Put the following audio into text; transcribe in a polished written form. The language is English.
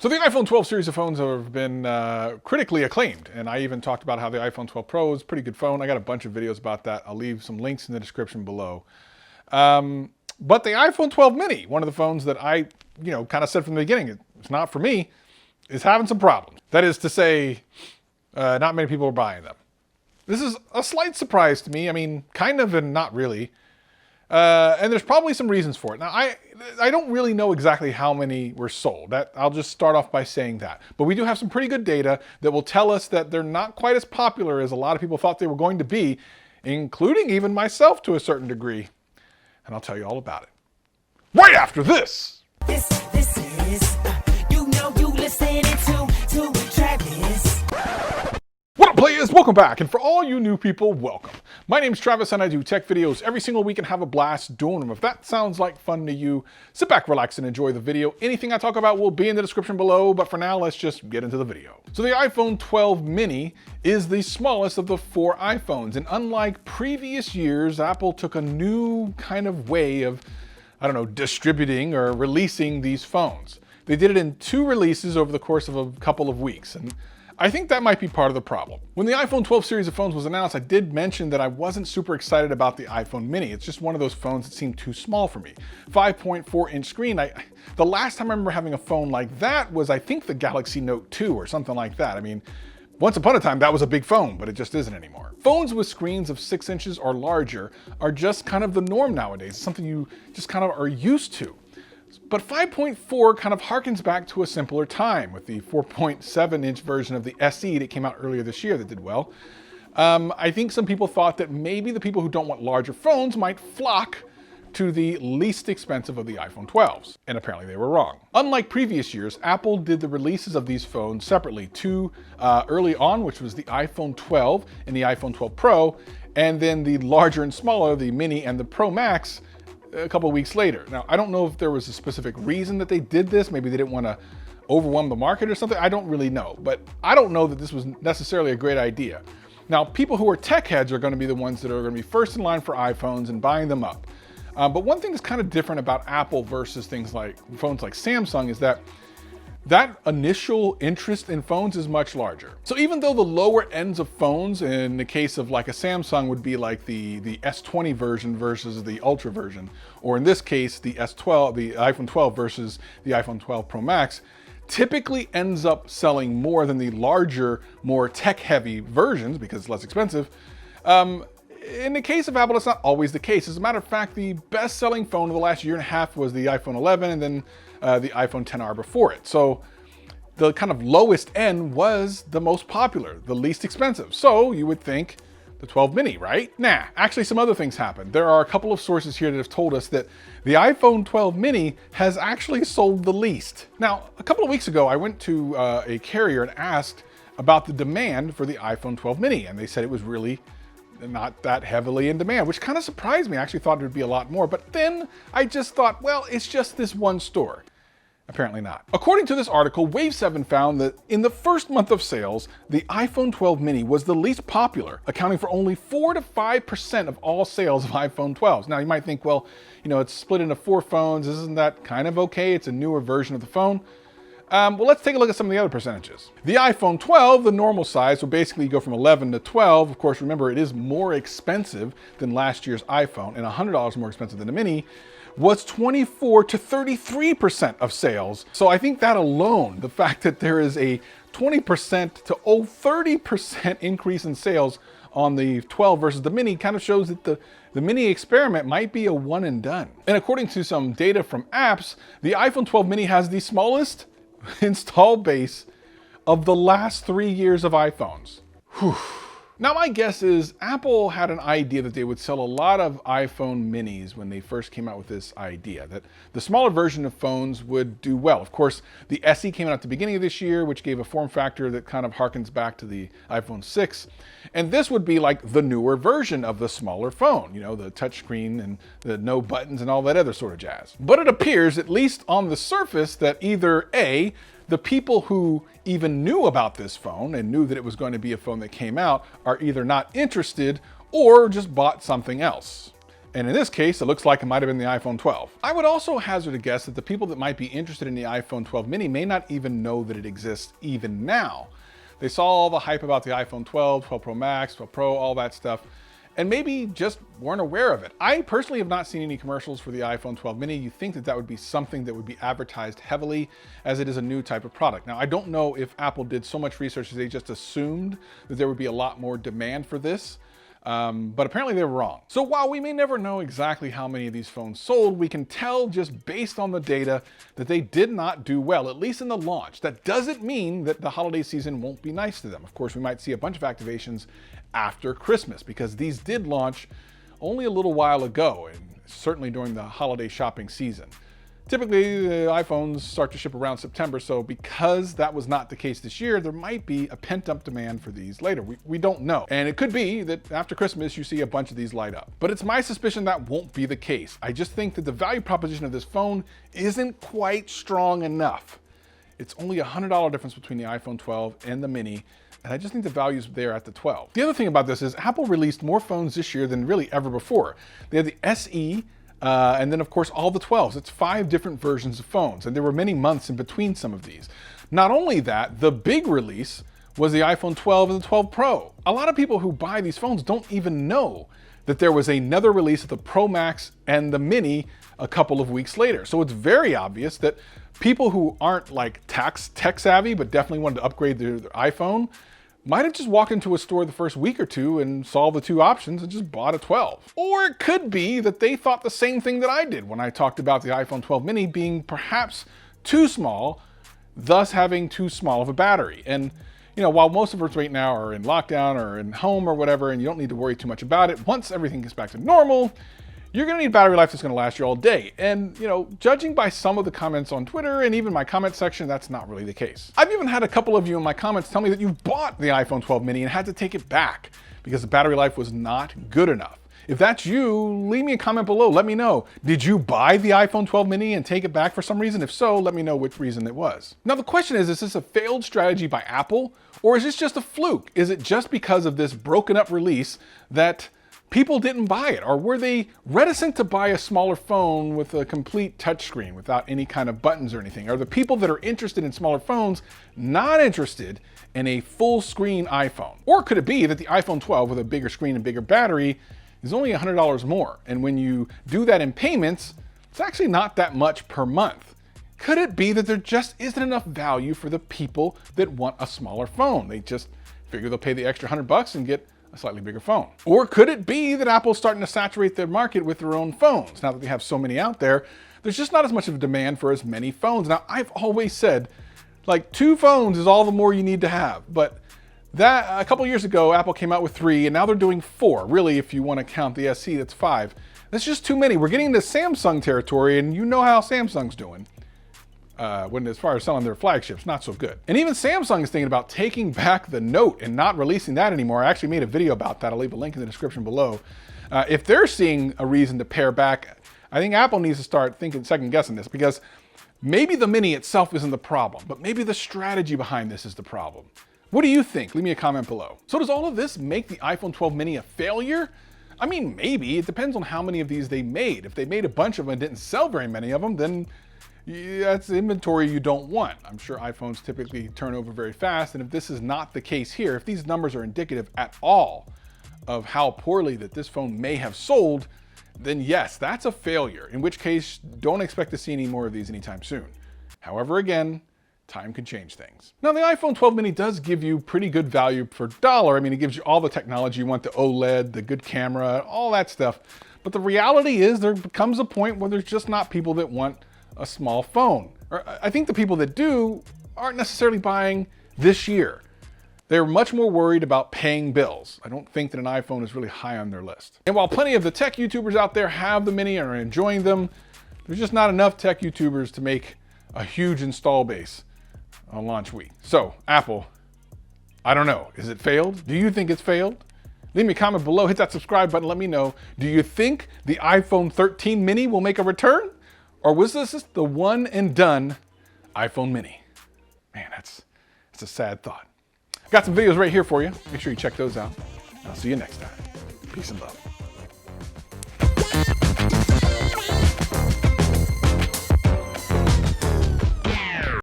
So the iPhone 12 series of phones have been critically acclaimed, and I even talked about how the iPhone 12 Pro is a pretty good phone. I got a bunch of videos about that. I'll leave some links in the description below. But the iPhone 12 mini, one of the phones that I, kind of said from the beginning, it's not for me, is having some problems. That is to say, not many people are buying them. This is a slight surprise to me. I mean, kind of and not really. And there's probably some reasons for it. Now, I don't really know exactly how many were sold. I'll just start off by saying that. But we do have some pretty good data that will tell us that they're not quite as popular as a lot of people thought they were going to be, including even myself to a certain degree. And I'll tell you all about it right after this. This is, you listening to Travis. What up, players? Welcome back. And for all you new people, welcome. My name's Travis and I do tech videos every single week and have a blast doing them. If that sounds like fun to you, sit back, relax, and enjoy the video. Anything I talk about will be in the description below, but for now, let's just get into the video. So the iPhone 12 mini is the smallest of the 4 iPhones. And unlike previous years, Apple took a new kind of way of, distributing or releasing these phones. They did it in 2 releases over the course of a couple of weeks. And I think that might be part of the problem. When the iPhone 12 series of phones was announced, I did mention that I wasn't super excited about the iPhone mini. It's just one of those phones that seemed too small for me. 5.4 inch screen. The last time I remember having a phone like that was, I think, the Galaxy Note 2 or something like that. I mean, once upon a time, that was a big phone, but it just isn't anymore. Phones with screens of 6 inches or larger are just kind of the norm nowadays. It's something you just kind of are used to. But 5.4 kind of harkens back to a simpler time with the 4.7 inch version of the SE that came out earlier this year that did well. I think some people thought that maybe the people who don't want larger phones might flock to the least expensive of the iPhone 12s. And apparently they were wrong. Unlike previous years, Apple did the releases of these phones separately. 2 early on, which was the iPhone 12 and the iPhone 12 Pro, and then the larger and smaller, the Mini and the Pro Max, a couple of weeks later. Now, I don't know if there was a specific reason that they did this. Maybe they didn't want to overwhelm the market or something. I don't really know, but I don't know that this was necessarily a great idea. Now, people who are tech heads are going to be the ones that are going to be first in line for iPhones and buying them up. But one thing that's kind of different about Apple versus things like phones like Samsung is that initial interest in phones is much larger. So even though the lower ends of phones, in the case of like a Samsung, would be like the S20 version versus the Ultra version, or in this case, the S12, the iPhone 12 versus the iPhone 12 Pro Max, typically ends up selling more than the larger, more tech-heavy versions because it's less expensive. In the case of Apple, that's not always the case. As a matter of fact, the best-selling phone of the last year and a half was the iPhone 11 and then the iPhone XR before it. So the kind of lowest end was the most popular, the least expensive. So you would think the 12 mini, right? Nah, actually some other things happened. There are a couple of sources here that have told us that the iPhone 12 mini has actually sold the least. Now, a couple of weeks ago, I went to a carrier and asked about the demand for the iPhone 12 mini, and they said it was really not that heavily in demand, which kind of surprised me. I actually thought it would be a lot more, but then I just thought, well, it's just this one store. Apparently not. According to this article, Wave7 found that in the first month of sales, the iPhone 12 mini was the least popular, accounting for only 4 to 5% of all sales of iPhone 12s. Now you might think, well, it's split into 4 phones. Isn't that kind of okay? It's a newer version of the phone. Well, let's take a look at some of the other percentages. The iPhone 12, the normal size, will basically go from 11 to 12. Of course, remember, it is more expensive than last year's iPhone and $100 more expensive than the Mini, was 24 to 33% of sales. So I think that alone, the fact that there is a 20% to 30% increase in sales on the 12 versus the Mini kind of shows that the Mini experiment might be a one and done. And according to some data from apps, the iPhone 12 Mini has the smallest install base of the last 3 years of iPhones. Whew. Now my guess is Apple had an idea that they would sell a lot of iPhone minis when they first came out with this idea, that the smaller version of phones would do well. Of course, the SE came out at the beginning of this year, which gave a form factor that kind of harkens back to the iPhone 6. And this would be like the newer version of the smaller phone, the touchscreen and the no buttons and all that other sort of jazz. But it appears, at least on the surface, that either A, the people who even knew about this phone and knew that it was going to be a phone that came out are either not interested or just bought something else. And in this case, it looks like it might have been the iPhone 12. I would also hazard a guess that the people that might be interested in the iPhone 12 mini may not even know that it exists even now. They saw all the hype about the iPhone 12, 12 Pro Max, 12 Pro, all that stuff, and maybe just weren't aware of it. I personally have not seen any commercials for the iPhone 12 mini. You think that that would be something that would be advertised heavily, as it is a new type of product. Now, I don't know if Apple did so much research that they just assumed that there would be a lot more demand for this. But apparently they were wrong. So while we may never know exactly how many of these phones sold, we can tell just based on the data that they did not do well, at least in the launch. That doesn't mean that the holiday season won't be nice to them. Of course, we might see a bunch of activations after Christmas because these did launch only a little while ago, and certainly during the holiday shopping season. Typically, the iPhones start to ship around September, so because that was not the case this year, there might be a pent-up demand for these later. We don't know. And it could be that after Christmas, you see a bunch of these light up. But it's my suspicion that won't be the case. I just think that the value proposition of this phone isn't quite strong enough. It's only a $100 difference between the iPhone 12 and the mini, and I just think the value's there at the 12. The other thing about this is Apple released more phones this year than really ever before. They had the SE, and then of course all the 12s. It's 5 different versions of phones, and there were many months in between some of these. Not only that, the big release was the iPhone 12 and the 12 Pro. A lot of people who buy these phones don't even know that there was another release of the Pro Max and the Mini a couple of weeks later. So it's very obvious that people who aren't like tech savvy, but definitely wanted to upgrade their iPhone, might have just walked into a store the first week or two and saw the 2 options and just bought a 12. Or it could be that they thought the same thing that I did when I talked about the iPhone 12 mini being perhaps too small, thus having too small of a battery. And you know, while most of us right now are in lockdown or in home or whatever, and you don't need to worry too much about it, once everything gets back to normal, you're gonna need a battery life that's gonna last you all day. And you know, judging by some of the comments on Twitter and even my comment section, that's not really the case. I've even had a couple of you in my comments tell me that you bought the iPhone 12 mini and had to take it back because the battery life was not good enough. If that's you, leave me a comment below. Let me know. Did you buy the iPhone 12 mini and take it back for some reason? If so, let me know which reason it was. Now the question is this a failed strategy by Apple, or is this just a fluke? Is it just because of this broken up release that people didn't buy it? Or were they reticent to buy a smaller phone with a complete touchscreen without any kind of buttons or anything? Are the people that are interested in smaller phones not interested in a full screen iPhone? Or could it be that the iPhone 12 with a bigger screen and bigger battery is only $100 more? And when you do that in payments, it's actually not that much per month. Could it be that there just isn't enough value for the people that want a smaller phone? They just figure they'll pay the extra $100 and get a slightly bigger phone. Or could it be that Apple's starting to saturate their market with their own phones? Now that they have so many out there, there's just not as much of a demand for as many phones. Now, I've always said, like 2 phones is all the more you need to have. But that a couple years ago, Apple came out with 3, and now they're doing 4. Really, if you want to count the SE, that's 5. That's just too many. We're getting into Samsung territory, and you know how Samsung's doing. When as far as selling their flagships, not so good. And even Samsung is thinking about taking back the Note and not releasing that anymore. I actually made a video about that. I'll leave a link in the description below. If they're seeing a reason to pare back, I think Apple needs to start second guessing this, because maybe the Mini itself isn't the problem, but maybe the strategy behind this is the problem. What do you think? Leave me a comment below. So does all of this make the iPhone 12 mini a failure? I mean, maybe. It depends on how many of these they made. If they made a bunch of them and didn't sell very many of them, then that's inventory you don't want. I'm sure iPhones typically turn over very fast, and if this is not the case here, if these numbers are indicative at all of how poorly that this phone may have sold, then yes, that's a failure, in which case don't expect to see any more of these anytime soon. However, again, time can change things. Now, the iPhone 12 mini does give you pretty good value per dollar. I mean, it gives you all the technology you want, the OLED, the good camera, all that stuff. But the reality is there becomes a point where there's just not people that want a small phone. Or I think the people that do aren't necessarily buying this year. They're much more worried about paying bills. I don't think that an iPhone is really high on their list. And while plenty of the tech YouTubers out there have the mini and are enjoying them, there's just not enough tech YouTubers to make a huge install base on launch week. So Apple, I don't know, is it failed? Do you think it's failed? Leave me a comment below, hit that subscribe button, let me know. Do you think the iPhone 13 mini will make a return? Or was this just the one and done iPhone mini? Man, that's a sad thought. Got some videos right here for you. Make sure you check those out. I'll see you next time. Peace and love.